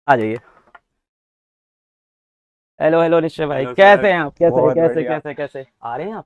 आ जाइए। Hello hello निश्चय भाई, हेलो कैसे सर। हैं आप? कैसे बहुत कैसे बढ़िया। कैसे कैसे आ रहे हैं आप?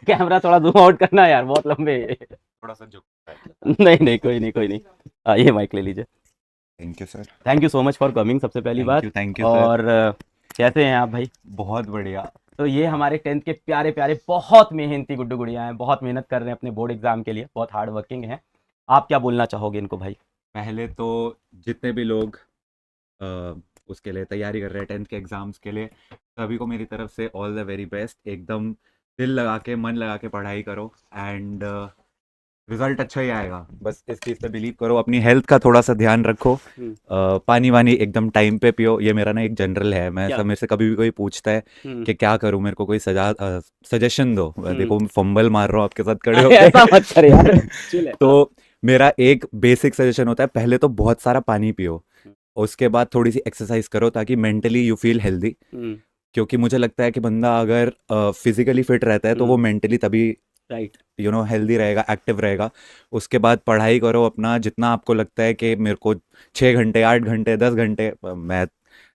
कैमरा थोड़ा जूम आउट करना यार, बहुत लंबे है ये। थोड़ा सा झुकता है। नहीं नहीं, कोई नहीं कोई नहीं। आइए, माइक ले लीजिए। Thank you sir. Thank you so much for coming, सबसे पहली बात। Thank you sir. और कैसे हैं आप भाई? बहुत बढ़िया। तो ये हमारे 10th के प्यारे प्यारे बहुत मेहनती गुड्डू गुड़िया हैं, बहुत मेहनत कर रहे हैं अपने बोर्ड एग्जाम के लिए, बहुत हार्ड वर्किंग हैं। आप क्या बोलना चाहोगे इनको भाई? पहले तो जितने भी लोग अ, उसके लिए तैयारी कर रहे हैं, 10th के एग्ज़ाम्स के लिए, सभी को मेरी तरफ से ऑल द वेरी बेस्ट। एकदम दिल लगा के, मन लगा के पढ़ाई करो एंड रिजल्ट अच्छा ही आएगा। बस इस चीज़ पे बिलीव करो। अपनी हेल्थ का थोड़ा सा ध्यान रखो। हम्म। पानी वानी एकदम टाइम पे पियो। ये मेरा ना एक जनरल है। मैं क्या? सब, मेरे से कभी भी कोई पूछता है हम्म। कि क्या करूं, मेरे को कोई सजेशन दो। हम्म। देखो, मैं फंबल मार रहा हूँ आपके साथ खड़े अरे होके। ऐसा मत कर यार, चिल है। हाँ। तो मेरा एक बेसिक सजेशन होता है, पहले तो बहुत सारा पानी पियो। हम्म। उसके बाद थोड़ी सी एक्सरसाइज करो ताकि मेंटली यू फील हेल्दी। हम्म। क्योंकि मुझे लगता है कि बंदा अगर फिजिकली फिट रहता है तो वो हम्म। मेंटली तभी राइट। हेल्दी रहेगा, एक्टिव रहेगा। उसके बाद पढ़ाई करो अपना, जितना आपको लगता है कि मेरे को 6 घंटे, 8 घंटे, 10 घंटे, मैं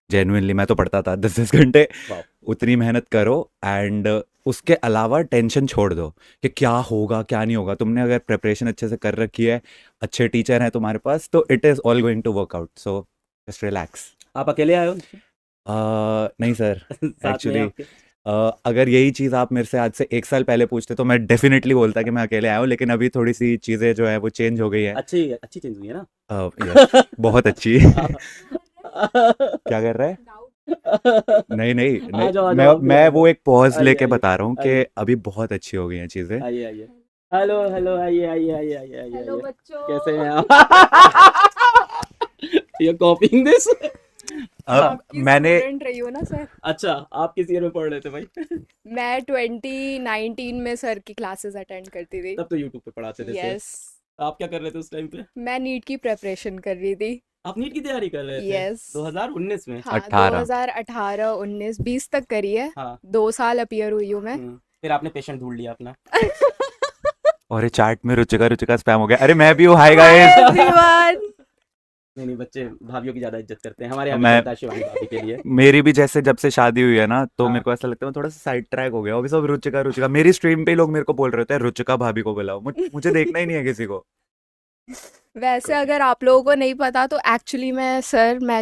जेन्युइनली मैं तो पढ़ता था 10 10 घंटे। वाह। उतनी मेहनत करो एंड उसके अलावा टेंशन छोड़ दो कि क्या होगा क्या नहीं होगा। तुमने अगर प्रिपरेशन अच्छे से कर रखी है, अच्छे टीचर हैं तुम्हारे पास, तो it is all going to work out. So just relax. आप अकेले आए हो? नहीं सर। साथ में एक्चुअली आपके? अगर यही चीज़ आप मेरे से आज से 1 साल पहले पूछते तो मैं डेफिनेटली बोलता कि मैं अकेले आया हूँ, लेकिन अभी थोड़ी सी चीज़ें जो है वो चेंज हो गई हैं। अच्छी अच्छी चीज हुई है ना? यस, बहुत अच्छी। क्या कर रहा है? नहीं नहीं नहीं, आ मैं जाओ आप भी आ मैं जाओ। वो एक पॉज आइए लेके आइए बता रहा हूँ कि आइए अभी बहुत अच्छी हो गई हैं चीज़ें। आइए आइए। हेलो हेलो, आइए आइए आइए आइए आइए हेलो आइए। कैसे हैं बच्चों। आप? You कॉपिंग this? अब आपकी मैंने स्टूडेंट रही हो ना सर। अच्छा, आप किस ईयर में पढ़ रहे थे भाई? मैं 2019 में सर की क्लासेस अटेंड करती थी। तब तो यूट्यूब पे पढ़ाते थे सर। यस। आप क्या कर रहे थे उस टाइम पे? मैं नीट की प्रेपरेशन कर रही थी। आप नीट की तैयारी कर रहे थे यस। 2019 में? हाँ, 18। 2018 19 20 तक करी है। हाँ। 2 साल अपीयर हुई हूँ मैं। फिर आपने पेशेंट ढूंढ लिया अपना? और ये चार्ट में रुचिका रुचिका स्पैम हो गया। अरे मैं भी हूँ, हाय हाय गाइस। एवरीवन। नहीं नहीं, बच्चे भाभीियों की ज्यादा इज्जत करते हैं, हमारे यहाँ भी मैं चलता है शिवानी भाभी के लिए। मेरी भी जैसे जब से शादी हुई है ना, तो हाँ। मेरे को ऐसा लगता है मैं थोड़ा सा साइड ट्रैक हो गया। अभी सब रुचिका रुचिका, मेरी स्ट्रीम पे ही लोग मेरे को बोल रहे होते हैं रुचिका भाभी को बुलाओ। मुझे देखना ही नहीं है किसी को। वैसे अगर आप लोगों को नहीं पता तो एक्चुअली मैं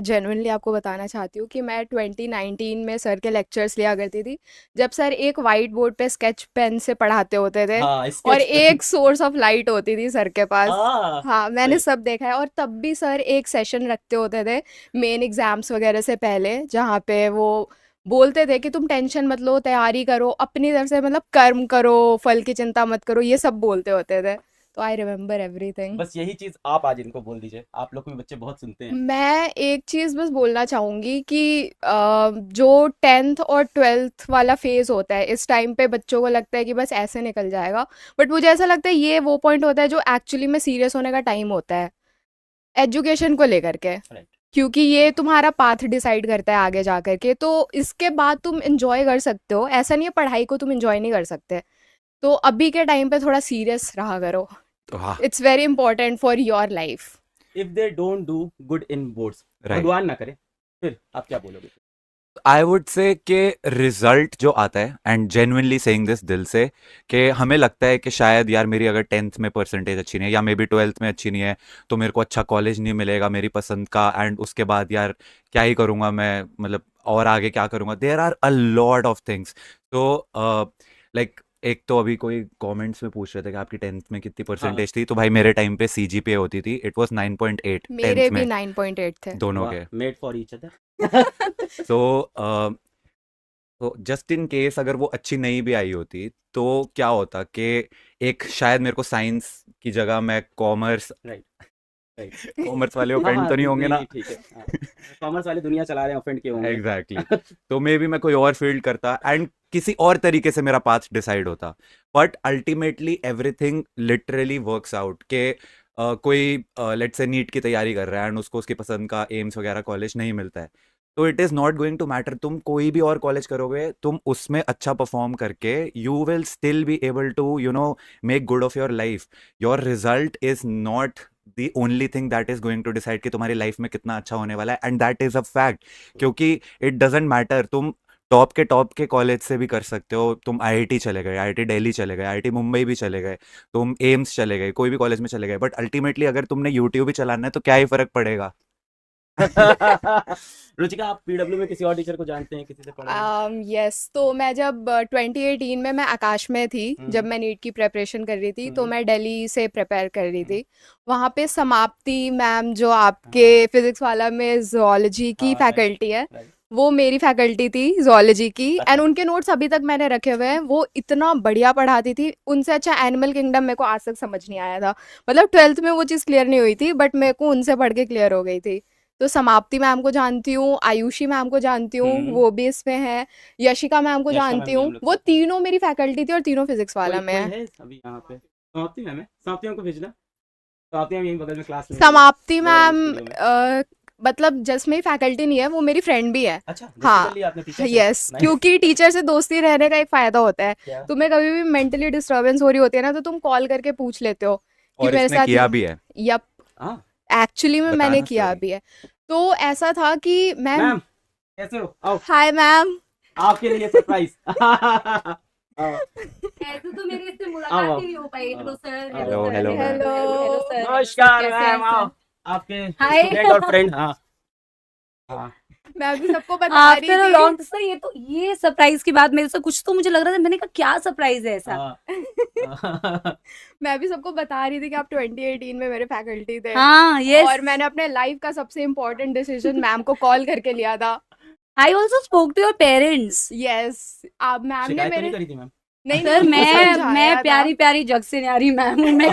जेन्युइनली आपको बताना चाहती हूँ कि मैं 2019 में सर के लेक्चर्स लिया करती थी, जब सर एक वाइट बोर्ड पे स्केच पेन से पढ़ाते होते थे हाँ, और स्केच पेन। एक सोर्स ऑफ लाइट होती थी सर के पास। हाँ। हाँ, मैंने सही। सब देखा है। और तब भी सर एक सेशन रखते होते थे मेन एग्जाम्स वगैरह से पहले, जहाँ पे वो बोलते थे कि तुम टेंशन मत लो, तैयारी करो अपनी तरफ से, मतलब कर्म करो, फल की चिंता मत करो, ये सब बोलते होते थे। तो आई रिमेम्बर एवरीथिंग। बस यही चीज आप आज इनको बोल दीजिए, आप लोग को भी बच्चे बहुत सुनते हैं। मैं एक चीज़ बस बोलना चाहूँगी कि जो 10th और 12th वाला फेज़ होता है, इस टाइम पे बच्चों को लगता है कि बस ऐसे निकल जाएगा, बट मुझे ऐसा लगता है ये वो पॉइंट होता है जो एक्चुअली में सीरियस होने का टाइम होता है एजुकेशन को लेकर के। राइट। क्योंकि ये तुम्हारा पाथ डिसाइड करता है आगे जा कर के, तो इसके बाद तुम इंजॉय कर सकते हो। ऐसा नहीं है पढ़ाई को तुम इंजॉय नहीं कर सकते। तो अभी के टाइम पे थोड़ा सीरियस रहा करो। तो हाँ। It's very important for your life. If they don't do good in boards, right. भगवान ना करे, फिर आप क्या बोलोगे? आई वुड से कि रिजल्ट जो आता है, एंड जेन्युइनली सेइंग दिस दिल से, कि हमें लगता है कि शायद यार मेरी अगर 10th में परसेंटेज अच्छी नहीं है या मे बी 12th में अच्छी नहीं है, तो मेरे को अच्छा कॉलेज नहीं मिलेगा मेरी पसंद का, एंड उसके बाद यार क्या ही करूँगा मैं, मतलब और आगे क्या करूँगा। There are a lot of things. तो लाइक एक तो अभी कोई कमेंट्स में पूछ रहे थे कि आपकी 10th में कितनी हाँ। परसेंटेज थी, तो भाई मेरे टाइम पे सीजीपीए होती थी, इट वाज 9.8 मेरे 10th भी में, 9.8 थे। दोनों वाह, के। Made for each other. So तो जस्ट इन केस अगर वो अच्छी नहीं भी आई होती, तो क्या होता कि एक शायद मेरे को साइंस की जगह मैं कॉमर्स, राइट। राइट। कॉमर्स वाले हाँ ऑफेंड हाँ, तो नहीं होंगे नहीं ना। नहीं, ठीक है। हाँ, कॉमर्स वाले दुनिया चला रहे हैं, ऑफेंड किए होंगे। Exactly exactly. तो मे बी मैं कोई और फील्ड करता एंड किसी और तरीके से मेरा पाथ डिसाइड होता। But ultimately everything literally works out के कोई लेट्स से नीट की तैयारी कर रहा है एंड उसको उसकी पसंद का एम्स वगैरह कॉलेज नहीं मिलता है, तो it is not going to matter तुम कोई भी और कॉलेज करोगे, तुम उसमें अच्छा परफॉर्म करके you will still be able to make good of your life. Your result is not the only thing that is going to decide कि तुम्हारी लाइफ में कितना अच्छा होने वाला है, and that is a fact. क्योंकि इट डजेंट मैटर, तुम टॉप के कॉलेज से भी कर सकते हो, तुम आईआईटी चले गए, आईआईटी दिल्ली चले गए, आईआईटी मुंबई भी चले गए, तुम एम्स चले गए, कोई भी कॉलेज में चले गए, बट अल्टीमेटली अगर तुमने यूट्यूब ही चलाना है तो क्या ही फर्क पड़ेगा। रुचिका, आप पीडब्ल्यू में किसी और टीचर को जानते हैं, किसी से पढ़े हैं? यस, तो मैं जब 2018 में मैं आकाश में थी, जब मैं नीट की प्रिपरेशन कर रही थी, तो मैं दिल्ली से प्रिपेयर कर रही थी। वहाँ पे समाप्ति मैम जो आपके फिजिक्स वाला में जोलॉजी की हाँ, right, फैकल्टी है, right. वो मेरी फैकल्टी थी जोलॉजी की, एंड उनके नोट्स अभी तक मैंने रखे हुए हैं। वो इतना बढ़िया पढ़ाती थी, उनसे अच्छा एनिमल किंगडम मेरे को आज तक समझ नहीं आया था। मतलब 12th में वो चीज़ क्लियर नहीं हुई थी, बट मेरे को उनसे पढ़ के क्लियर हो गई थी। तो समाप्ति मैम को जानती हूँ, आयुषी मैम को जानती हूँ, वो भी इसमें है, यशिका मैम को यशिका मैम जानती भी हम हूँ। लोग वो साथ हैं। तीनों मेरी फैकल्टी थी और तीनों फिजिक्स वाला कोई में कोई है। है अभी यहाँ पे? समाप्ति मैम है, समाप्ति मैम को भेजना। समाप्ति मैम यहीं बगल में क्लास में होगी, समाप्ति लोअर मैम स्टूडियो में। मतलब जस्ट मेरी फैकल्टी नहीं है, वो मेरी फ्रेंड भी है। अच्छा, दोस्ती हाँ, कर लिया आपने टीचर से? Yes, Nice. क्योंकि टीचर से दोस्ती रहने का एक फायदा होता है, क्या? तुम्हें कभी भी मेंटली डिस्टर्बेंस हो रही होती है ना, तो तुम कॉल करके पूछ लेते हो कि और मेरे इसने साथ किया भी है, यप, हाँ, एक्चुअली में मैंने बताना किया story। भी है। तो ऐसा था कि मैम, मैम कैसे हो? आओ, हाय मैम, आपके लिए सरप्राइज। ऐसे तो मेरी इससे मुलाकात ही नहीं हो पाई। Hello sir, hello, sir, hello, ma'am. Hello sir, नमस्कार कैसे मैम, हैं आओ, सर? आपके हाय। स्टूडेंट और फ्रेंड। हाँ हाँ, मैं भी सबको बता रही आफ्टर अ थी। लॉन्ग सर, ये सरप्राइज की बात मेरे से कुछ तो मुझे लग रहा था, मैंने कहा क्या सरप्राइज है ऐसा। हाँ। मैं भी सबको बता रही थी कि आप 2018 में मेरे फैकल्टी थे, हाँ, यस। और मैंने अपने लाइफ का सबसे इम्पोर्टेंट डिसीजन मैम को कॉल करके लिया था। I also spoke to your parents. Yes, आप मैम ने शिकायत तो नहीं मेरे करी थी मैम? नहीं सर, नहीं, समझाया मैं था। प्यारी प्यारी जग से न्यारी मैम हूँ। मैं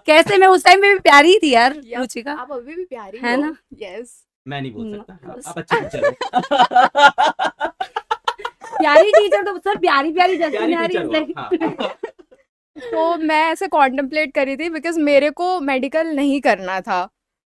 कैसे मैं उस टाइम में भी प्यारी ही थी यार, यप, रुचिका। आप अभी भी प्यारी है हो। ना? यस, मैं नहीं बोल न- सकता, आप अच्छी टीचर हो। प्यारी टीचर तो सर, प्यारी प्यारी जग से प्यारी न्यारी टीचर is हो, like- हाँ। तो मैं ऐसे कॉन्टेम्पलेट करी थी, बिकॉज मेरे को मेडिकल नहीं करना था,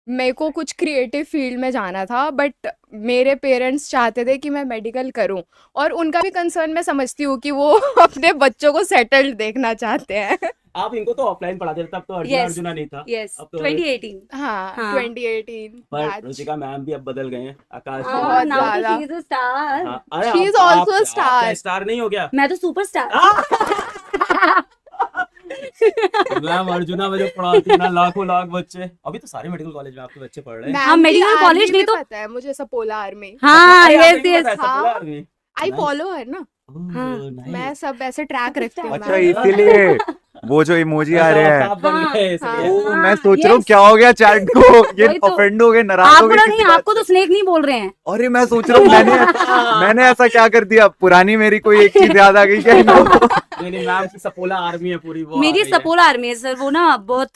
मेरे को कुछ क्रिएटिव फील्ड में जाना था, बट मेरे पेरेंट्स चाहते थे कि मैं मेडिकल करूं, और उनका भी कंसर्न मैं समझती हूँ कि वो अपने बच्चों को सेटल्ड देखना चाहते हैं। आप इनको तो ऑफलाइन पढ़ाते थे, तब तो Yes. अर्जुना नहीं था। यस, अब तो 2018। हाँ, हाँ। 2018 पर बैच। रुचिका मैम भी अब बदल गए हैं, आकाश बहुत मैम नाउ भी। ज्यादा। She is a star. हाँ, अरे She is आप also a क्या- आप क्या star. स्टार नहीं हो गया? मैं तो सुपरस्टार। मैम अर्जुना में जो पढ़ाती है ना, लाखों लाख बच्चे, अभी तो सारे मेडिकल कॉलेज में आपके बच्चे पढ़ रहे हैं। मैम हाँ, की medical आर्मी college नहीं भी तो- पता है मुझे, सपोला आर्मी। हाँ, अरे, यस आपको भी यस। पता है, हाँ। सपोला आर्मी? आई Nice. फॉलो हर ना, ओह, हाँ, nice. मैं सब ऐसे ट्रैक रखती हूँ। अच्छा, मैम। इसीलिए वो जो इमोजी आ अच्छा, रहे आप हैं। साफ बन हाँ, गए इसलिए। हाँ। ओ, मैं हाँ, सोच रहा हूँ yes. क्या हो गया चैट को, ये वही तो। ऑफेंड हो गए, नाराज हो आपको गए नहीं, किसी बात आपको तो से। स्नेक नहीं बोल रहे हैं। अरे मैं सोच रहा हूँ मैंने ऐसा क्या कर दिया, पुरानी मेरी कोई एक चीज याद आ गई क्या इनको? नहीं नहीं, मैम की सपोला आर्मी है पूरी, वो आ मेरी गई है। सपोला आर्मी है सर। वो ना बहुत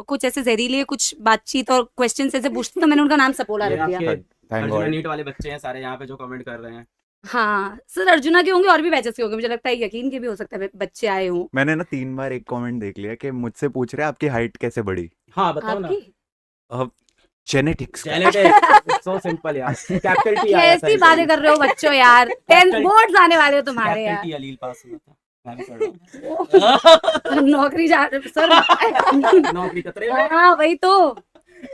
कुछ ऐसे जहरीले कुछ बातचीत और क्वेश्चन ऐसे पूछते, तो मैंने उनका नाम सपोला ये रख दिया। आपके Thank अर्जुना God. नीट वाले बच्चे हैं सारे यहाँ पे जो कमेंट कर रहे हैं। हाँ सर, अर्जुना के होंगे और भी बैचेस के होंगे, मुझे लगता है यकीन के भी हो सकता है बच्चे आए हों। मैंने ना 3 बार एक कमेंट देख लिया कि मुझसे पूछ रहे हैं आपकी हाइट कैसे बढ़ी। हाँ बताओ ना। आपकी जेनेटिक्स। सो सिंपल यार, कैपिटल टी आया था कैसी बातें कर रहे हो बच्चों यार। 10th बोर्ड्स आने वाले हो तुम्हारे कैपिटल यार। टी अलील पास हुआ था, मैं भी पढ़ रहा हूँ। नौकरी जा सर। नौकरी खतरे में। हाँ वही तो।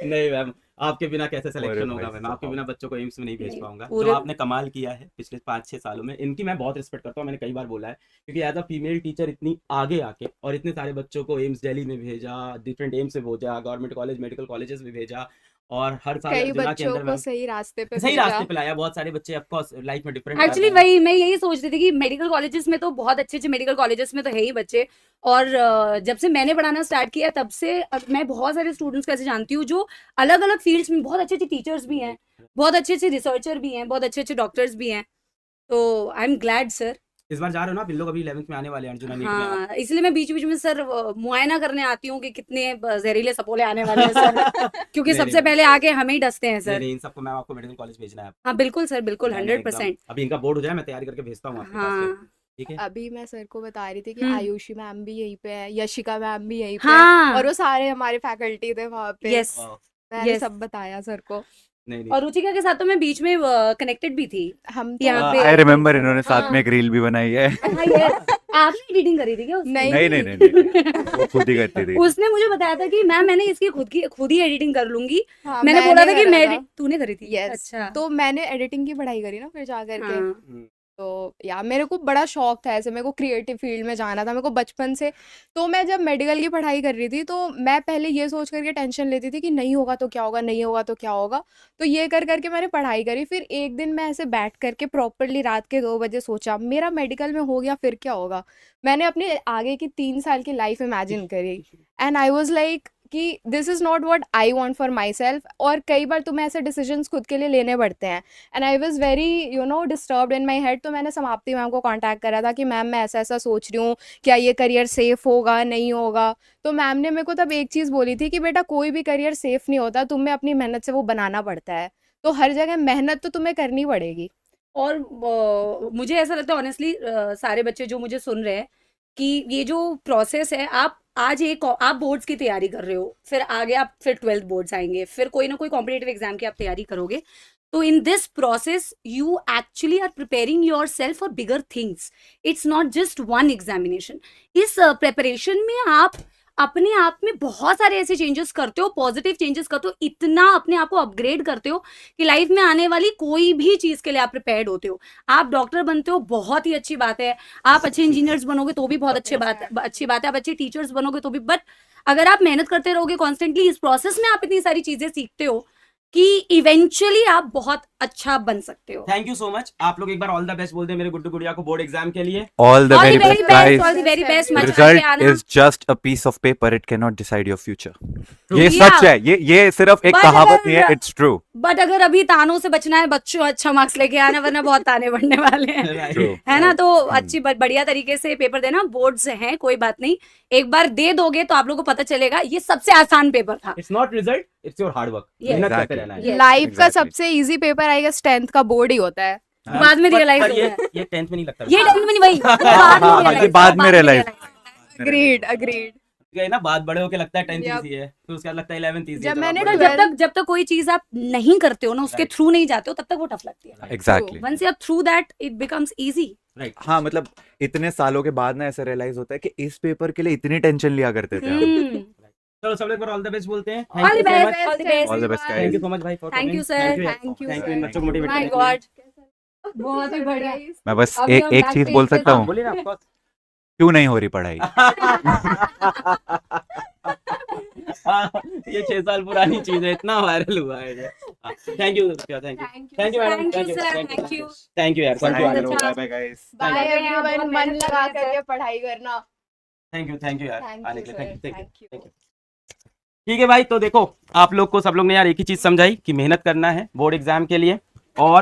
नहीं मैम, आपके बिना कैसे सिलेक्शन अरे होगा भाई मैम, आपके साहब। बिना बच्चों को एम्स में नहीं भेज पाऊंगा। जो पूरे- आपने कमाल किया है पिछले 5-6 सालों में, इनकी मैं बहुत रिस्पेक्ट करता हूँ, मैंने कई बार बोला है, क्योंकि एज अ फीमेल टीचर इतनी आगे आके और इतने सारे बच्चों को एम्स दिल्ली में भेजा, डिफरेंट एम्स में भेजा, गवर्नमेंट कॉलेज मेडिकल कॉलेजेस में भेजा, और हर साल कई अर्जुना के बच्चों अंदर को मैम सही रास्ते पे सही भेजा। रास्ते पे लाया। बहुत सारे बच्चे ऑफ कोर्स लाइफ में डिफरेंट एक्चुअली वही मैं यही सोच रही थी कि मेडिकल कॉलेजेस में तो बहुत अच्छे अच्छे मेडिकल कॉलेजेस में तो है ही बच्चे, और जब से मैंने पढ़ाना स्टार्ट किया तब से अब मैं बहुत सारे स्टूडेंट्स को ऐसे जानती हूँ जो अलग अलग फील्ड्स में बहुत अच्छे अच्छे टीचर्स भी हैं, बहुत अच्छे अच्छे रिसर्चर भी हैं, बहुत अच्छे अच्छे डॉक्टर्स भी हैं। तो आई एम ग्लैड सर। इस बार जा रहे हो ना आप, इन लोग अभी 11th में आने वाले हैं अर्जुना नीट में आप। हाँ, इसलिए मैं बीच बीच में सर मुआयना करने आती हूँ कि कितने जहरीले सपोले आने वाले हैं सर, क्योंकि नहीं, सबसे नहीं। पहले आके हमें ही डसते हैं नहीं सर। नहीं, इन सबको मैम आपको मेडिकल कॉलेज भेजना है। हाँ बिल्कुल सर, बिल्कुल मैंने एकदम- 100%। अभी इनका बोर्ड हो जाए, मैं तैयारी करके भेजता हूँ आपके पास फिर, हाँ ठीक है। अभी मैं सर को बता रही थी कि हम्म। आयुषी मैम भी यहीं पे है, यशिका मैम भी यहीं पे है, हाँ और वो सारे हमारे फैकल्टी थे वहाँ पे। यस। वाह, मैंने yes. सब बताया सर को। नहीं नहीं और रुचिका के साथ तो मैं बीच में कनेक्टेड भी थी। हम यहाँ तो पे- आई रिमेम्बर इन्होंने साथ हाँ। में एक रील भी बनाई है। हाँ, yes. आपने एडिटिंग करी थी क्या उसकी? नहीं नहीं नहीं नहीं नहीं, वो खुद ही करती थी। उसने मुझे बताया था कि मैम मैंने इसकी खुद ही एडिटिंग कर लूंगी। हाँ, मैंने बोला था कि करा मैं था। तूने करी थी? यस अच्छा। तो मैंने एडिटिंग की पढ़ाई करी ना फिर जा करके। हाँ। तो या मेरे को बड़ा शौक था ऐसे, मेरे को क्रिएटिव फील्ड में जाना था मेरे को बचपन से। तो मैं जब मेडिकल की पढ़ाई कर रही थी तो मैं पहले ये सोच करके टेंशन लेती थी कि नहीं होगा तो क्या होगा, नहीं होगा तो क्या होगा। तो ये कर करके मैंने पढ़ाई करी। फिर एक दिन मैं ऐसे बैठ करके प्रॉपरली रात के 2 बजे सोचा मेरा मेडिकल में हो गया फिर क्या होगा। मैंने अपने आगे की 3 साल की लाइफ इमेजिन करी एंड आई वाज लाइक कि this is not what I want for my self. और कई बार तुम्हें ऐसे डिसीजंस खुद के लिए लेने पड़ते हैं and I was very disturbed in my head. तो मैंने समाप्ति मैम को कांटेक्ट करा था कि मैम मैं ऐसा ऐसा सोच रही हूँ, क्या ये करियर सेफ होगा नहीं होगा। तो मैम ने मेरे को तब एक चीज़ बोली थी कि बेटा कोई भी करियर सेफ नहीं होता, तुम्हें अपनी मेहनत से वो बनाना पड़ता है। तो हर जगह मेहनत तो तुम्हें करनी पड़ेगी। और मुझे ऐसा लगता है ऑनेस्टली सारे बच्चे जो मुझे सुन रहे हैं कि ये जो प्रोसेस है, आप आज आप बोर्ड्स की तैयारी कर रहे हो, फिर आगे आप फिर 12th बोर्ड्स आएंगे, फिर कोई ना कोई कॉम्पिटिटिव एग्जाम की आप तैयारी करोगे। तो in this process you actually are preparing yourself for bigger things. It's not just one examination. इस प्रिपरेशन में आप अपने आप में बहुत सारे ऐसे चेंजेस करते हो, पॉजिटिव चेंजेस करते हो, इतना अपने आप को अपग्रेड करते हो कि लाइफ में आने वाली कोई भी चीज के लिए आप प्रिपेयर्ड होते हो। आप डॉक्टर बनते हो, बहुत ही अच्छी बात है। आप अच्छे इंजीनियर्स बनोगे तो भी बहुत अच्छी बात है। आप अच्छे टीचर्स बनोगे तो भी। बट अगर आप मेहनत करते रहोगे कॉन्स्टेंटली, इस प्रोसेस में आप इतनी सारी चीजें सीखते हो कि इवेंचुअली आप बहुत अच्छा बन सकते हो। Thank you so much. आप लोग एक बार ऑल द बेस्ट बोल दें मेरे गुड्डू गुड़िया को बोर्ड एग्जाम के लिए। All the All very the very best, best, guys. all the very best। मजा के Result आना। is just a piece of paper. It cannot decide your future. True. ये Yeah. सच है। ये सिर्फ एक But कहावत नहीं है। अगर- It's true. बट अगर अभी तानों से बचना है बच्चों, अच्छा मार्क्स लेके आना, वरना बहुत ताने बढ़ने वाले हैं। True. है ना? तो अच्छी बढ़िया तरीके से पेपर देना। बोर्ड्स हैं, कोई बात नहीं, एक बार दे दोगे तो आप लोगों को पता चलेगा ये सबसे आसान पेपर था। It's not result, it's your hard work. Yes. मेहनत करते Exactly. रहना है। Yes. लाइफ का exactly. सबसे इजी पेपर आएगा 10th का बोर्ड ही होता है। हाँ, बाद में पर- realize पर होता है। ये 10th में नहीं लगता। ये टाइम में नहीं, वही बाद में हाँ, realize ये बाद में होता है, realize। Agreed agreed. ये ना बात बड़े होके लगता है 10th Yep. इजी है, फिर उसके बाद लगता है 11th इजी जब है। तो मैंने आप तो बड़े- जब तक कोई चीज आप नहीं करते हो ना, उसके Right. थ्रू नहीं जाते हो, तब तक वो टफ लगती है। Exactly. Once you are through that it becomes easy. Right. हाँ, मतलब इतने सालों के बाद ना ऐसा रियलाइज होता है कि इस पेपर के लिए इतनी टेंशन लिया करते थे हम। चलो सब लोग एक बार ऑल द बेस्ट बोलते हैं। All the Thank you so best, much. all the best। All the best, guys. Thank you so much भाई for Thank coming. you, sir. Thank you Thank you, Thank you in sir. बच्चों को motivate my करने के लिए। God, बहुत ही बढ़िया। मैं बस अभी हम एक back चीज stage बोल पे सकता हाँ, हूँ, बोलिए ना, of course। क्यों नहीं हो रही पढ़ाई? ये 6 साल पुरानी चीज है, इतना वायरल हुआ है ये। Thank you thank you thank you madam, Thank you, sir. Thank you. Thank you यार, थैंक बहुत यू अच्छा। Bye guys. बाय बहुत एवरीवन, मन मेहनत लगा कर रहे हैं, करके पढ़ाई करना। थैंक यू यार थैंक आने यू के लिए। Sir, thank you thank you. ठीक है भाई, तो देखो आप लोग को सब लोग ने यार एक ही चीज समझाई कि मेहनत करना है बोर्ड एग्जाम के लिए। और